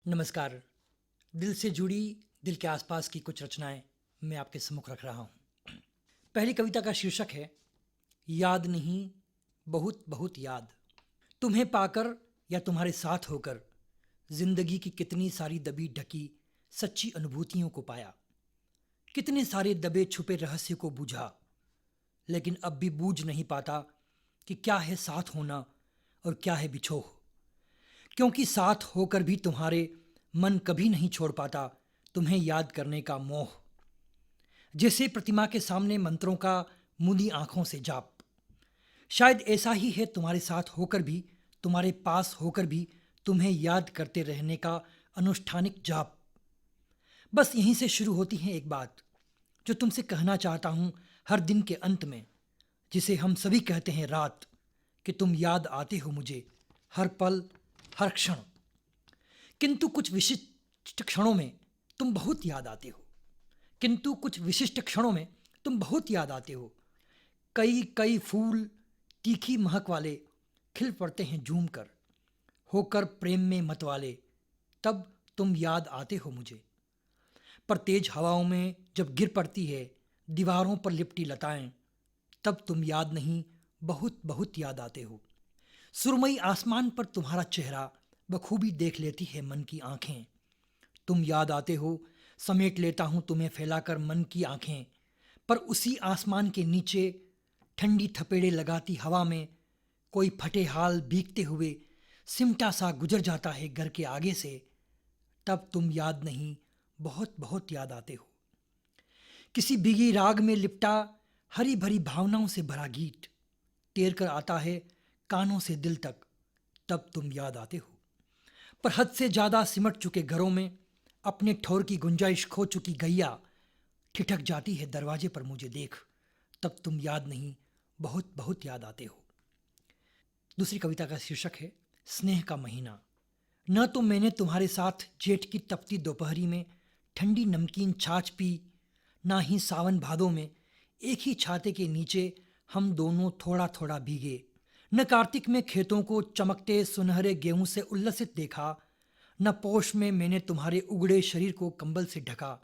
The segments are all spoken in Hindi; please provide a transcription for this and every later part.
नमस्कार। दिल से जुड़ी, दिल के आसपास की कुछ रचनाएं मैं आपके सम्मुख रख रहा हूं। पहली कविता का शीर्षक है याद नहीं, बहुत बहुत याद। तुम्हें पाकर या तुम्हारे साथ होकर जिंदगी की कितनी सारी दबी ढकी सच्ची अनुभूतियों को पाया, कितने सारे दबे छुपे रहस्य को बूझा, लेकिन अब भी बूझ नहीं पाता कि क्या है साथ होना और क्या है बिछोह। क्योंकि साथ होकर भी तुम्हारे मन कभी नहीं छोड़ पाता तुम्हें याद करने का मोह। जैसे प्रतिमा के सामने मंत्रों का मुंदी आंखों से जाप। शायद ऐसा ही है तुम्हारे साथ होकर भी, तुम्हारे पास होकर भी तुम्हें याद करते रहने का अनुष्ठानिक जाप। बस यहीं से शुरू होती है एक बात जो तुमसे कहना चाहता हूं हर दिन के अंत में, जिसे हम सभी कहते हैं रात, कि तुम याद आते हो मुझे हर पल, हर क्षण। किंतु कुछ विशिष्ट क्षणों में तुम बहुत याद आते हो। किंतु कुछ विशिष्ट क्षणों में तुम बहुत याद आते हो। कई कई फूल तीखी महक वाले खिल पड़ते हैं झूम कर, होकर प्रेम में मत वाले, तब तुम याद आते हो मुझे। पर तेज हवाओं में जब गिर पड़ती है दीवारों पर लिपटी लताएं, तब तुम याद नहीं, बहुत बहुत याद आते हो। सुरमई आसमान पर तुम्हारा चेहरा बखूबी देख लेती है मन की आंखें। तुम याद आते हो, समेट लेता हूं तुम्हें फैलाकर मन की आंखें। पर उसी आसमान के नीचे ठंडी थपेड़े लगाती हवा में कोई फटे हाल भीगते हुए सिमटा सा गुजर जाता है घर के आगे से, तब तुम याद नहीं, बहुत बहुत याद आते हो। किसी भीगी राग में लिपटा हरी भरी भावनाओं से भरा गीत तैर कर आता है कानों से दिल तक, तब तुम याद आते हो। पर हद से ज्यादा सिमट चुके घरों में अपने ठौर की गुंजाइश खो चुकी गैया ठिठक जाती है दरवाजे पर मुझे देख, तब तुम याद नहीं, बहुत बहुत याद आते हो। दूसरी कविता का शीर्षक है स्नेह का महीना। न तो मैंने तुम्हारे साथ जेठ की तपती दोपहरी में ठंडी नमकीन छाछ पी, ना ही सावन भादों में एक ही छाते के नीचे हम दोनों थोड़ा थोड़ा भीगे। न कार्तिक में खेतों को चमकते सुनहरे गेहूं से उल्लसित देखा, न पौष में मैंने तुम्हारे उगड़े शरीर को कंबल से ढका,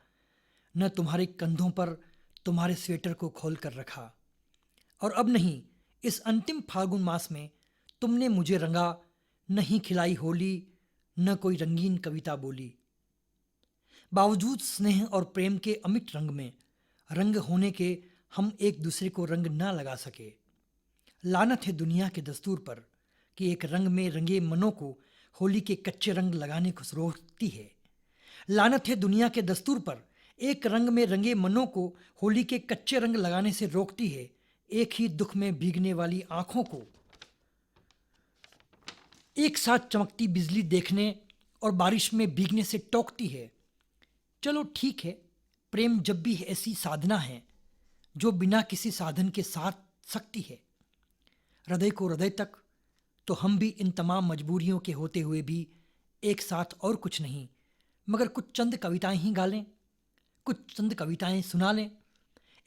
न तुम्हारे कंधों पर तुम्हारे स्वेटर को खोल कर रखा। और अब नहीं, इस अंतिम फाल्गुन मास में तुमने मुझे रंगा, नहीं खिलाई होली, न कोई रंगीन कविता बोली। बावजूद स्नेह और प्रेम के अमिट रंग में, रंग होने के हम एक दूसरे को रंग ना लगा सके। लानत है दुनिया के दस्तूर पर कि एक रंग में रंगे मनों को होली के कच्चे रंग लगाने को रोकती है। लानत है दुनिया के दस्तूर पर एक रंग में रंगे मनों को होली के कच्चे रंग लगाने से रोकती है। एक ही दुख में भीगने वाली आंखों को एक साथ चमकती बिजली देखने और बारिश में भीगने से टोकती है। चलो ठीक है, प्रेम जब भी ऐसी साधना है जो बिना किसी साधन के साथ सकती है हृदय को हृदय तक, तो हम भी इन तमाम मजबूरियों के होते हुए भी एक साथ और कुछ नहीं मगर कुछ चंद कविताएं ही गा लें, कुछ चंद कविताएं सुना लें,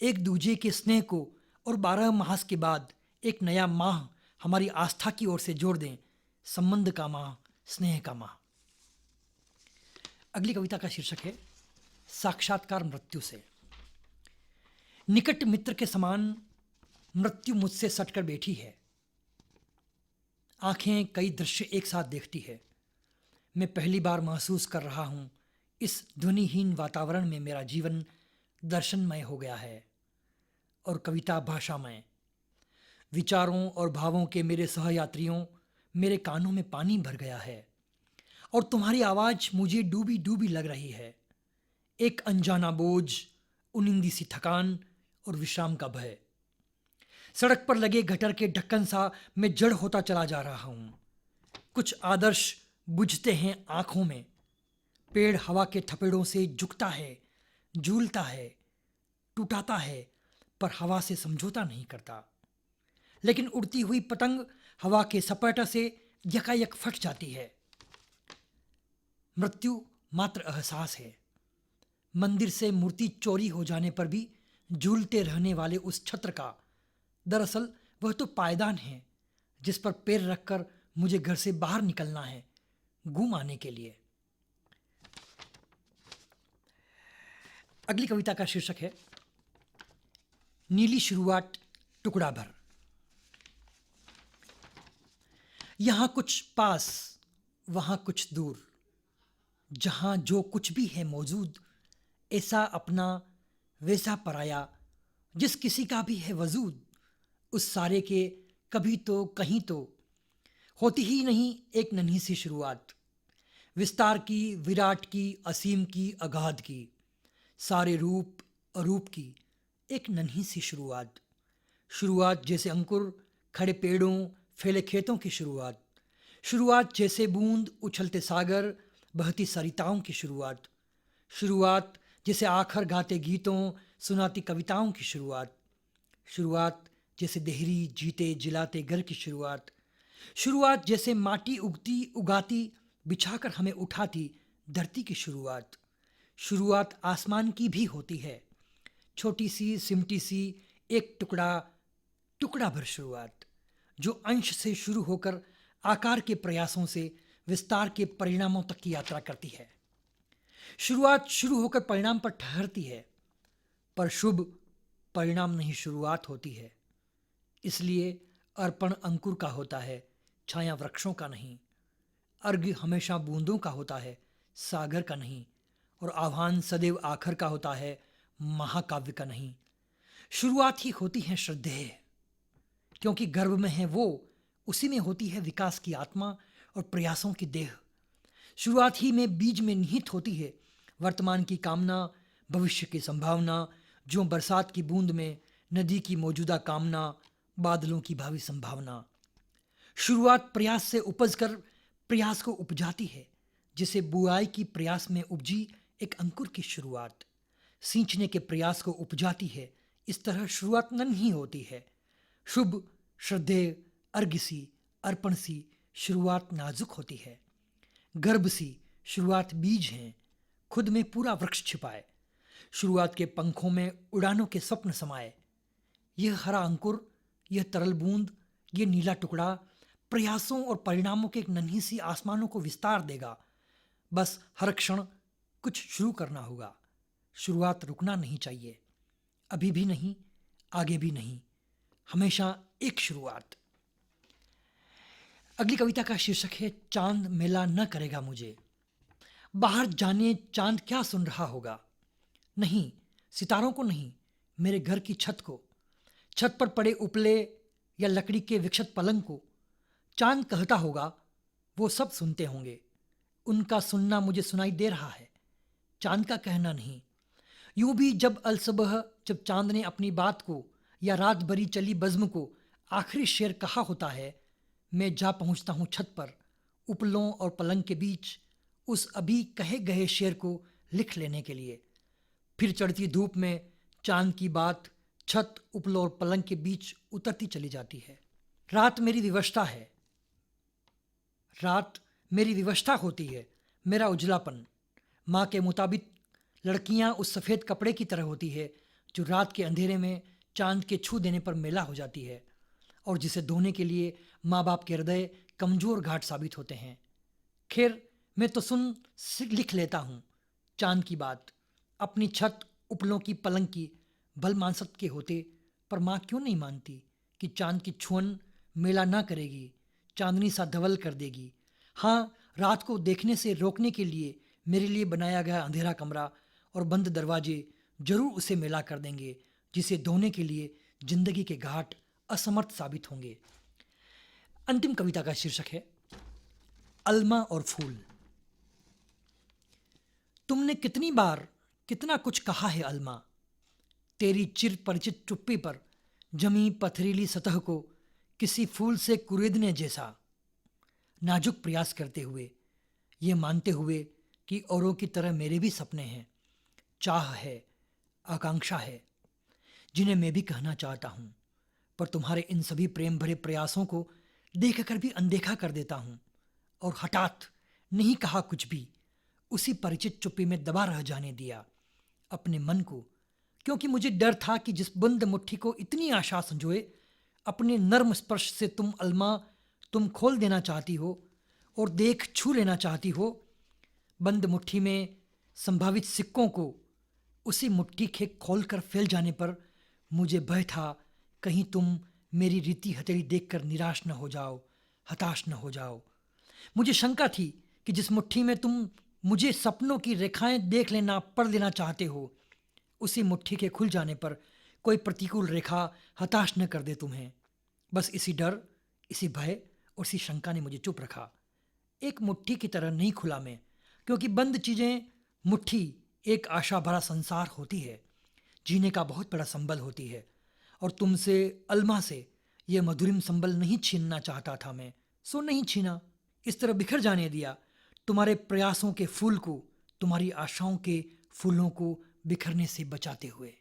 एक दूजे के स्नेह को, और 12 मास के बाद एक नया माह हमारी आस्था की ओर से जोड़ दें, संबंध का माह, स्नेह का माह। अगली कविता का शीर्षक है साक्षात्कार मृत्यु से। निकट मित्र के समान मृत्यु मुझसे सटकर बैठी है। आंखें कई दृश्य एक साथ देखती है। मैं पहली बार महसूस कर रहा हूं इस ध्वनिहीन वातावरण में मेरा जीवन दर्शनमय हो गया है और कविता भाषामय। विचारों और भावों के मेरे सहयात्रियों, मेरे कानों में पानी भर गया है और तुम्हारी आवाज मुझे डूबी डूबी लग रही है। एक अनजाना बोझ, उनिंदी सी थकान और विश्राम का भय। सड़क पर लगे गटर के ढक्कन सा मैं जड़ होता चला जा रहा हूं। कुछ आदर्श बुझते हैं आंखों में। पेड़ हवा के थपेड़ों से झुकता है, झूलता है, टूटाता है, पर हवा से समझौता नहीं करता। लेकिन उड़ती हुई पतंग हवा के सपाटा से यकायक फट जाती है। मृत्यु मात्र एहसास है। मंदिर से मूर्ति चोरी हो जाने पर भी झूलते रहने वाले उस छत्र का, दरअसल वह तो पायदान है जिस पर पैर रखकर मुझे घर से बाहर निकलना है, घूम आने के लिए। अगली कविता का शीर्षक है नीली शुरुआत टुकड़ा भर। यहाँ कुछ पास वहाँ कुछ दूर, जहाँ जो कुछ भी है मौजूद, ऐसा अपना वैसा पराया, जिस किसी का भी है वजूद, उस सारे के कभी तो कहीं तो होती ही नहीं एक नन्ही सी शुरुआत, विस्तार की, विराट की, असीम की, अगाध की, सारे रूप अरूप की एक नन्ही सी शुरुआत। शुरुआत जैसे अंकुर खड़े पेड़ों, फैले खेतों की शुरुआत। शुरुआत जैसे बूंद उछलते सागर, बहती सरिताओं की शुरुआत। शुरुआत जैसे आखर गाते गीतों, सुनाती कविताओं की शुरुआत। शुरुआत जैसे देहरी जीते जिलाते घर की शुरुआत। शुरुआत जैसे माटी उगती उगाती, बिछाकर हमें उठाती धरती की शुरुआत। शुरुआत आसमान की भी होती है, छोटी सी सिमटी सी एक टुकड़ा, टुकड़ा भर शुरुआत, जो अंश से शुरू होकर आकार के प्रयासों से विस्तार के परिणामों तक की यात्रा करती है। शुरुआत शुरू होकर परिणाम पर ठहरती है, पर शुभ परिणाम नहीं शुरुआत होती है। इसलिए अर्पण अंकुर का होता है, छाया वृक्षों का नहीं। अर्घ्य हमेशा बूंदों का होता है, सागर का नहीं। और आह्वान सदैव आखर का होता है, महाकाव्य का नहीं। शुरुआत ही होती है श्रद्धेय, क्योंकि गर्भ में है वो, उसी में होती है विकास की आत्मा और प्रयासों की देह। शुरुआत ही में बीज में निहित होती है वर्तमान की कामना, भविष्य की संभावना, जो बरसात की बूंद में नदी की मौजूदा कामना, बादलों की भावी संभावना। शुरुआत प्रयास से उपज कर प्रयास को उपजाती है, जिसे बुआई की प्रयास में उपजी एक अंकुर की शुरुआत सींचने के प्रयास को उपजाती है। इस तरह शुरुआत नन्ही होती है। शुभ, श्रद्धेय, अर्घ्य सी, अर्पण सी शुरुआत नाजुक होती है। गर्भ सी शुरुआत बीज हैं, खुद में पूरा वृक्ष छिपाए। शुरुआत के पंखों में उड़ानों के स्वप्न समाए। यह हरा अंकुर, यह तरल बूंद, यह नीला टुकड़ा प्रयासों और परिणामों के एक नन्ही सी आसमानों को विस्तार देगा। बस हर क्षण कुछ शुरू करना होगा। शुरुआत रुकना नहीं चाहिए, अभी भी नहीं, आगे भी नहीं, हमेशा एक शुरुआत। अगली कविता का शीर्षक है चांद मेला न करेगा मुझे। बाहर जाने चांद क्या सुन रहा होगा। नहीं, सितारों को नहीं, मेरे घर की छत को, छत पर पड़े उपले या लकड़ी के विक्षत पलंग को चांद कहता होगा। वो सब सुनते होंगे, उनका सुनना मुझे सुनाई दे रहा है, चांद का कहना नहीं। यूं भी जब अलसबह, जब चांद ने अपनी बात को या रात भरी चली बज़्म को आखिरी शेर कहा होता है, मैं जा पहुंचता हूं छत पर, उपलों और पलंग के बीच उस अभी कहे गए शेर को लिख लेने के लिए। फिर चढ़ती धूप में चांद की बात छत, उपलों और पलंग के बीच उतरती चली जाती है। रात मेरी विवशता है, रात मेरी विवशता होती है, मेरा उजलापन। माँ के मुताबिक लड़कियाँ उस सफ़ेद कपड़े की तरह होती है जो रात के अंधेरे में चांद के छू देने पर मेला हो जाती है, और जिसे धोने के लिए माँ बाप के हृदय कमज़ोर घाट साबित होते हैं। खैर, मैं तो लिख लेता हूँ चांद की बात, अपनी छत, उपलों की, पलंग की। भल मान सकते होते, पर माँ क्यों नहीं मानती कि चांद की छुअन मेला ना करेगी, चांदनी सा धवल कर देगी। हाँ, रात को देखने से रोकने के लिए मेरे लिए बनाया गया अंधेरा कमरा और बंद दरवाजे जरूर उसे मेला कर देंगे, जिसे धोने के लिए जिंदगी के घाट असमर्थ साबित होंगे। अंतिम कविता का शीर्षक है अलमा और फूल। तुमने कितनी बार कितना कुछ कहा है अलमा, तेरी चिर परिचित चुप्पी पर जमी पथरीली सतह को किसी फूल से कुरेदने जैसा। नाजुक प्रयास करते हुए, ये मानते हुए कि औरों की तरह मेरे भी सपने हैं, चाह है, आकांक्षा है, जिन्हें मैं भी कहना चाहता हूँ, पर तुम्हारे इन सभी प्रेम भरे प्रयासों को देखकर भी अनदेखा कर देता हूँ और हठात नहीं कहा कुछ भी, उसी परिचित चुप्पी में दबा रह जाने दिया अपने मन को, क्योंकि मुझे डर था कि जिस बंद मुट्ठी को इतनी आशा संजोए अपने नर्म स्पर्श से तुम अलमा, तुम खोल देना चाहती हो और देख छू लेना चाहती हो। बंद मुट्ठी में संभावित सिक्कों को, उसी मुट्ठी के खोलकर फैल जाने पर मुझे भय था कहीं तुम मेरी रीति हथेली देखकर निराश न हो जाओ, हताश न हो जाओ। मुझे शंका थी कि जिस मुट्ठी में तुम मुझे सपनों की रेखाएं देख लेना पढ़ लेना चाहते हो, उसी मुट्ठी के खुल जाने पर कोई प्रतिकूल रेखा हताश न कर दे तुम्हें। बस इसी डर, इसी भय और इसी शंका ने मुझे चुप रखा। एक मुट्ठी की तरह नहीं खुला मैं, क्योंकि बंद चीजें मुट्ठी एक आशा भरा संसार होती है, जीने का बहुत बड़ा संबल होती है। और तुमसे, अल्मा से, यह मधुरिम संबल नहीं छीनना चाहता था मैं, सो नहीं छीना। इस तरह बिखर जाने दिया तुम्हारे प्रयासों के फूल को, तुम्हारी आशाओं के फूलों को बिखरने से बचाते हुए।